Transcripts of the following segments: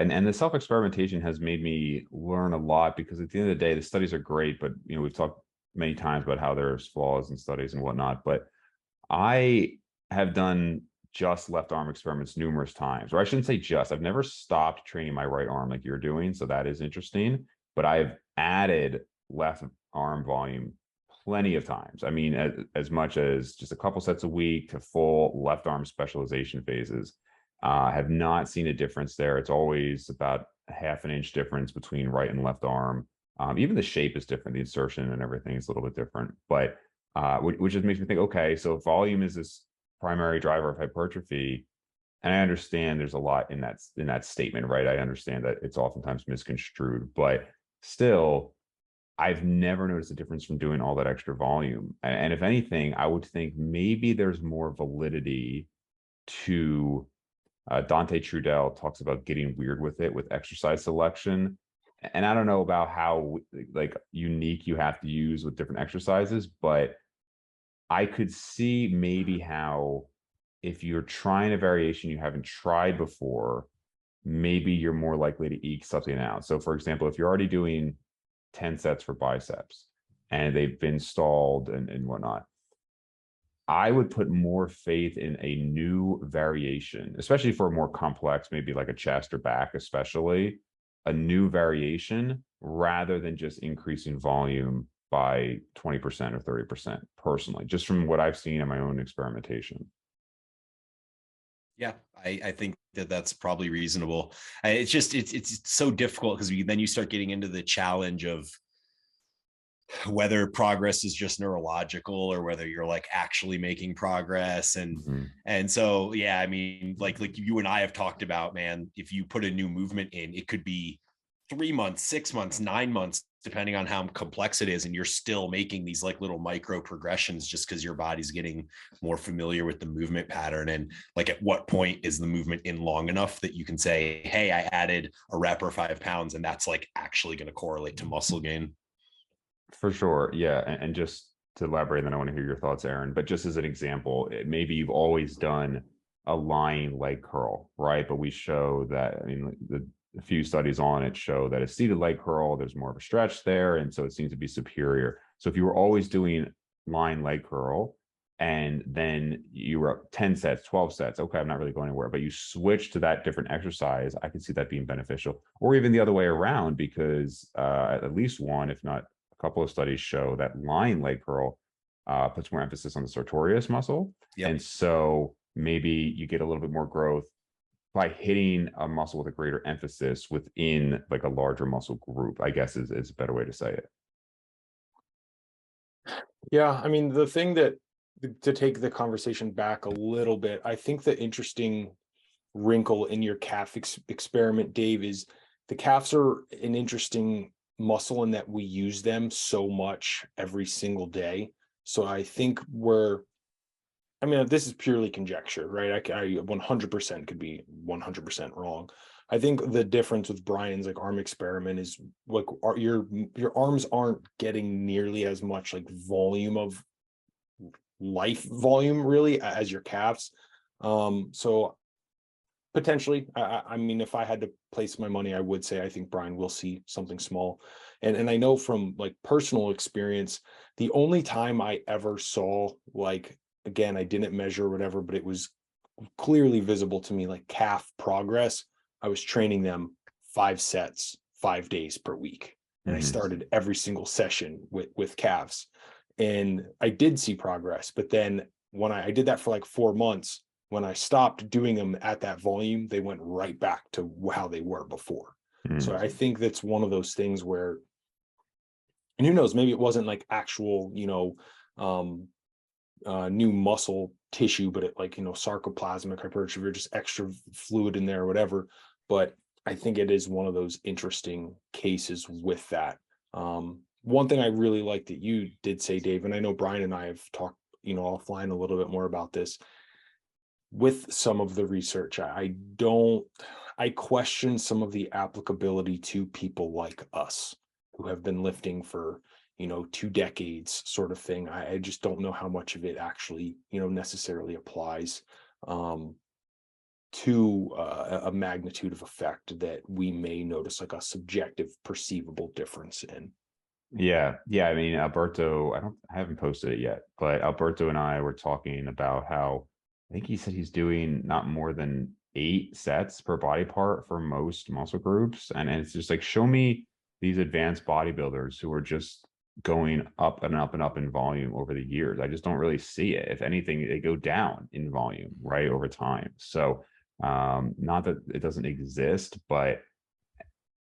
and the self-experimentation has made me learn a lot because at the end of the day, the studies are great, but we've talked many times about how there's flaws in studies and whatnot. But I have done just left arm experiments numerous times, or I shouldn't say just. I've never stopped training my right arm like you're doing, so that is interesting. But I've added left arm volume plenty of times. I mean, as much as just a couple sets a week to full left arm specialization phases. Have not seen a difference there. It's always about a half an inch difference between right and left arm. Even the shape is different, the insertion and everything is a little bit different. But which just makes me think, okay, so volume is this primary driver of hypertrophy, and I understand there's a lot in that statement, right? I understand that it's oftentimes misconstrued, but still, I've never noticed a difference from doing all that extra volume. And if anything, I would think maybe there's more validity to Dante Trudell talks about getting weird with it with exercise selection. And I don't know about how like unique you have to use with different exercises, but I could see maybe how if you're trying a variation you haven't tried before, maybe you're more likely to eke something out. So for example, if you're already doing 10 sets for biceps and they've been stalled and whatnot, I would put more faith in a new variation, especially for a more complex, maybe like a chest or back, especially a new variation rather than just increasing volume by 20% or 30%, personally, just from what I've seen in my own experimentation. Yeah, I think that that's probably reasonable. It's just it's so difficult because then you start getting into the challenge of whether progress is just neurological or whether you're like actually making progress. And so yeah, I mean, like you and I have talked about, man, if you put a new movement in, it could be 3 months, 6 months, 9 months, depending on how complex it is, and you're still making these like little micro progressions just because your body's getting more familiar with the movement pattern. And like, at what point is the movement in long enough that you can say, hey, I added a rep or 5 pounds, and that's like actually going to correlate to muscle gain? For sure. Yeah. And just to elaborate, then I want to hear your thoughts, Aaron. But just as an example, maybe you've always done a lying leg curl, right? But we show that, I mean, a few studies on it show that a seated leg curl, there's more of a stretch there. And so it seems to be superior. So if you were always doing lying leg curl and then you were up 10 sets, 12 sets, okay, I'm not really going anywhere, but you switch to that different exercise, I can see that being beneficial. Or even the other way around, because at least one, if not couple of studies show that lying leg curl puts more emphasis on the sartorius muscle. Yep. And so maybe you get a little bit more growth by hitting a muscle with a greater emphasis within like a larger muscle group, I guess is a better way to say it. Yeah, I mean, the thing that to take the conversation back a little bit, I think the interesting wrinkle in your calf experiment, Dave, is the calves are an interesting muscle in that we use them so much every single day. So I think I mean, this is purely conjecture, right? I 100% could be 100% wrong. I think the difference with Bryan's like arm experiment is like your arms aren't getting nearly as much like volume of life volume really as your calves. So potentially, I mean, if I had to place my money, I would say I think Bryan will see something small. And I know from like personal experience, the only time I ever saw, like, again, I didn't measure or whatever, but it was clearly visible to me, like calf progress. I was training them 5 sets, 5 days per week. And I started every single session with calves. And I did see progress. But then when I did that for like 4 months, when I stopped doing them at that volume, they went right back to how they were before. So I think that's one of those things where, and who knows, maybe it wasn't like actual, new muscle tissue, but it like, sarcoplasmic hypertrophy or just extra fluid in there or whatever. But I think it is one of those interesting cases with that. One thing I really like that you did say, Dave, and I know Bryan and I have talked, offline a little bit more about this with some of the research. I question some of the applicability to people like us who have been lifting for 2 decades sort of thing. I just don't know how much of it actually necessarily applies. to a magnitude of effect that we may notice like a subjective perceivable difference in. Yeah. I mean, Alberto, I haven't posted it yet, but Alberto and I were talking about how I think he said he's doing not more than 8 sets per body part for most muscle groups. And it's just like, show me these advanced bodybuilders who are just going up and up and up in volume over the years. I just don't really see it. If anything, they go down in volume, right, over time. So not that it doesn't exist, but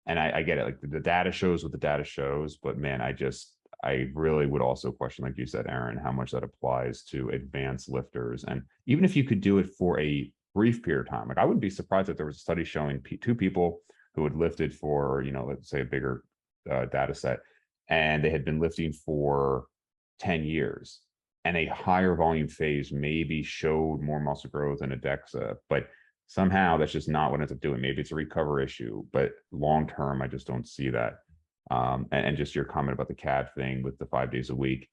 and I get it, like the data shows what the data shows, but man, I really would also question, like you said, Aaron, how much that applies to advanced lifters. And even if you could do it for a brief period of time, like I wouldn't be surprised if there was a study showing two people who had lifted for, let's say a bigger data set, and they had been lifting for 10 years, and a higher volume phase maybe showed more muscle growth than a DEXA, but somehow that's just not what it ends up doing. Maybe it's a recover issue, but long term, I just don't see that. And just your comment about the CAD thing with the 5 days a week,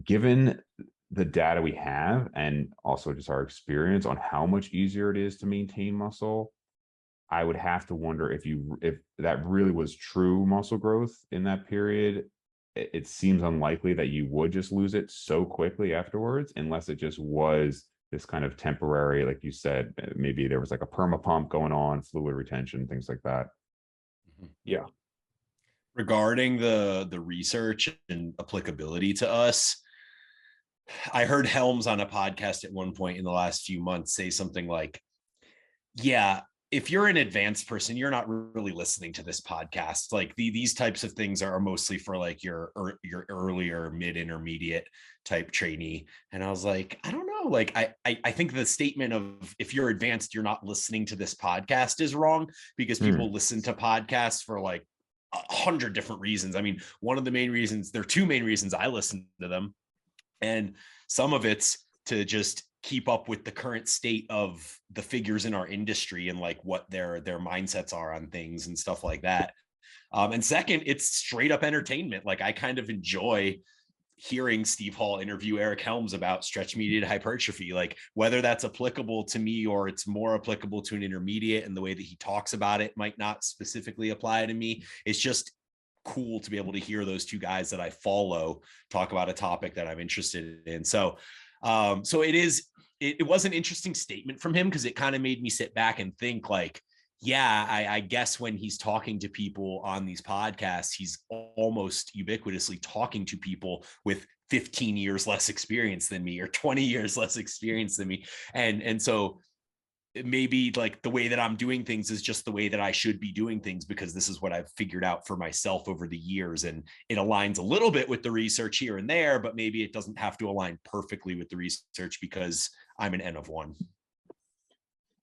given the data we have, and also just our experience on how much easier it is to maintain muscle, I would have to wonder if that really was true muscle growth in that period. It seems unlikely that you would just lose it so quickly afterwards, unless it just was this kind of temporary, like you said, maybe there was like a perma pump going on, fluid retention, things like that. Yeah. Regarding the research and applicability to us, I heard Helms on a podcast at one point in the last few months say something like, yeah, if you're an advanced person, you're not really listening to this podcast. Like these types of things are mostly for like your earlier mid intermediate type trainee. And I was like, I don't know. Like, I think the statement of if you're advanced, you're not listening to this podcast is wrong, because people listen to podcasts for like 100 different reasons. I mean, one of the main reasons, there are two main reasons I listen to them. And some of it's to just keep up with the current state of the figures in our industry and like what their mindsets are on things and stuff like that. And second, it's straight up entertainment. Like I kind of enjoy hearing Steve Hall interview Eric Helms about stretch mediated hypertrophy, like whether that's applicable to me or it's more applicable to an intermediate, and the way that he talks about it might not specifically apply to me. It's just cool to be able to hear those two guys that I follow talk about a topic that I'm interested in. So it was an interesting statement from him, because it kind of made me sit back and think like, yeah, I guess when he's talking to people on these podcasts, he's almost ubiquitously talking to people with 15 years less experience than me or 20 years less experience than me. And so maybe like the way that I'm doing things is just the way that I should be doing things, because this is what I've figured out for myself over the years. And it aligns a little bit with the research here and there, but maybe it doesn't have to align perfectly with the research because I'm an N of one.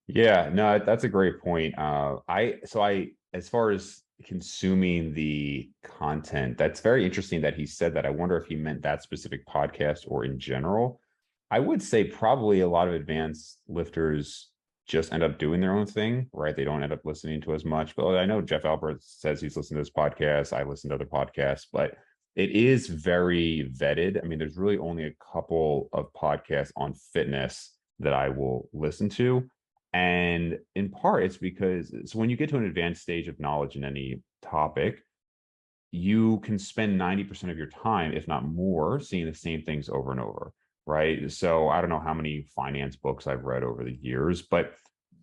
Yeah, no, that's a great point. As far as consuming the content, that's very interesting that he said that. I wonder if he meant that specific podcast or in general. I would say probably a lot of advanced lifters just end up doing their own thing, right? They don't end up listening to as much. But I know Jeff Albert says he's listened to this podcast. I listen to other podcasts, but it is very vetted. I mean, there's really only a couple of podcasts on fitness that I will listen to. And in part, it's because when you get to an advanced stage of knowledge in any topic, you can spend 90% of your time, if not more, seeing the same things over and over, right? So I don't know how many finance books I've read over the years, but